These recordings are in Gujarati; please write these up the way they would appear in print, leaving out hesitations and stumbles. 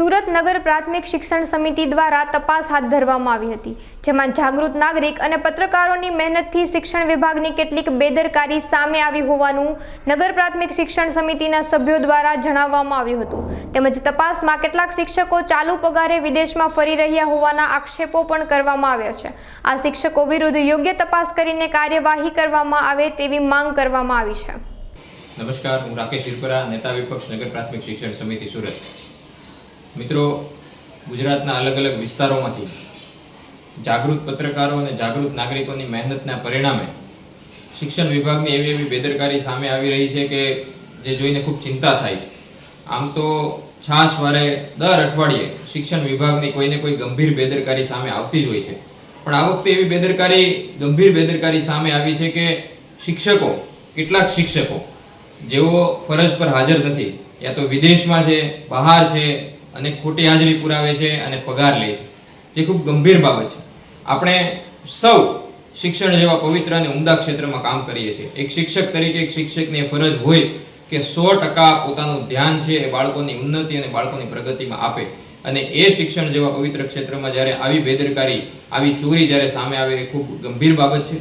સુરત નગર પ્રાથમિક શિક્ષણ સમિતિ દ્વારા તપાસ હાથ ધરવામાં આવી હતી, જેમાં જાગૃત નાગરિક અને પત્રકારોની મહેનતથી શિક્ષણ વિભાગની કેટલીક બેદરકારી સામે આવી હોવાનું નગર પ્રાથમિક શિક્ષણ સમિતિના સભ્યો દ્વારા જણાવવામાં આવ્યું હતું. તેમજ તપાસમાં કેટલાક શિક્ષકો ચાલુ પગારે વિદેશમાં ફરી રહ્યા હોવાના આક્ષેપો પણ કરવામાં આવ્યા છે. આ શિક્ષકો વિરુદ્ધ યોગ્ય તપાસ કરીને કાર્યવાહી કરવામાં આવે તેવી માંગ કરવામાં આવી છે. નમસ્કાર, હું રાકેશ શિરપરા, નેતા વિપક્ષ નગર પ્રાથમિક શિક્ષણ સમિતિ સુરત. મિત્રો, ગુજરાતના અલગ અલગ વિસ્તારોમાંથી જાગૃત પત્રકારો અને જાગૃત નાગરિકોની મહેનતના પરિણામે શિક્ષણ વિભાગની એવી બેદરકારી સામે આવી રહી છે કે જે જોઈને ખૂબ ચિંતા થાય છે. આમ તો છાશવારે દર અઠવાડિયે શિક્ષણ વિભાગની કોઈને કોઈ ગંભીર બેદરકારી સામે આવતી જ હોય છે, પણ આ વખતે એવી ગંભીર બેદરકારી સામે આવી છે કે કેટલાક શિક્ષકો જેઓ ફરજ પર હાજર નથી, યા તો વિદેશમાં છે, બહાર છે અને ખોટી હાજરી પુરાવે છે અને પગાર લે છે, જે ખૂબ ગંભીર બાબત છે. આપણે સૌ શિક્ષણ જેવા પવિત્ર અને ઉમદા ક્ષેત્રમાં કામ કરીએ છીએ. એક શિક્ષક તરીકે એક શિક્ષકની ફરજ હોય કે 100% પોતાનું ધ્યાન છે એ બાળકોની ઉન્નતિ અને બાળકોની પ્રગતિમાં આપે. અને એ શિક્ષણ જેવા પવિત્ર ક્ષેત્રમાં જ્યારે આવી બેદરકારી, આવી ચોરી જ્યારે સામે આવે એ ખૂબ ગંભીર બાબત છે.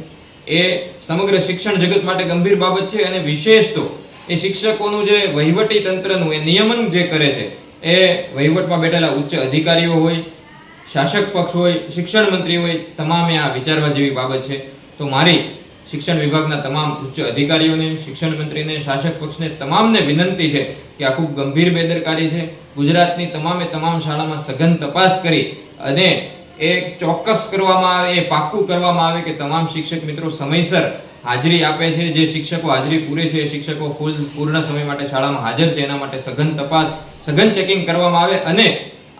એ સમગ્ર શિક્ષણ જગત માટે ગંભીર બાબત છે. અને વિશેષ તો એ શિક્ષકોનું જે વહીવટી તંત્રનું એ નિયમન જે કરે છે, એ વહીવટમાં બેઠેલા ઉચ્ચ અધિકારીઓ હોય, શાસક પક્ષ હોય, શિક્ષણ મંત્રી હોય, તમામે આ વિચારવા જેવી બાબત છે. તો મારી શિક્ષણ વિભાગના તમામ ઉચ્ચ અધિકારીઓને, શિક્ષણ મંત્રીને, શાસક પક્ષને તમામને વિનંતી છે કે આ ખૂબ ગંભીર બેદરકારી છે. ગુજરાતની તમામ શાળામાં સઘન તપાસ કરી અને એ ચોક્કસ કરવામાં આવે, એ પાક્કું કરવામાં આવે કે તમામ શિક્ષક મિત્રો સમયસર હાજરી આપે છે. જે શિક્ષકો હાજરી પૂરે છે, શિક્ષકો પૂર્ણ સમય માટે શાળામાં હાજર છે, એના માટે સઘન તપાસ, સઘન ચેકિંગ કરવામાં આવે. અને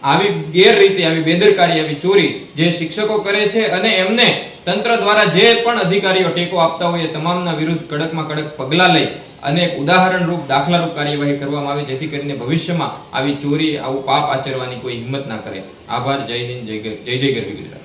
આવી ગેરરીતિ, આવી બેદરકારી, આવી ચોરી જે શિક્ષકો કરે છે અને એમને તંત્ર દ્વારા જે પણ અધિકારીઓ ટેકો આપતા હોય એ તમામના વિરુદ્ધ કડકમાં કડક પગલાં લઈ અને એક ઉદાહરણરૂપ, દાખલારૂપ કાર્યવાહી કરવામાં આવે, જેથી કરીને ભવિષ્યમાં આવી ચોરી, આવું પાપ આચરવાની કોઈ હિંમત ના કરે. આભાર. જય હિન્દ, જય ગરવી ગુજરાત.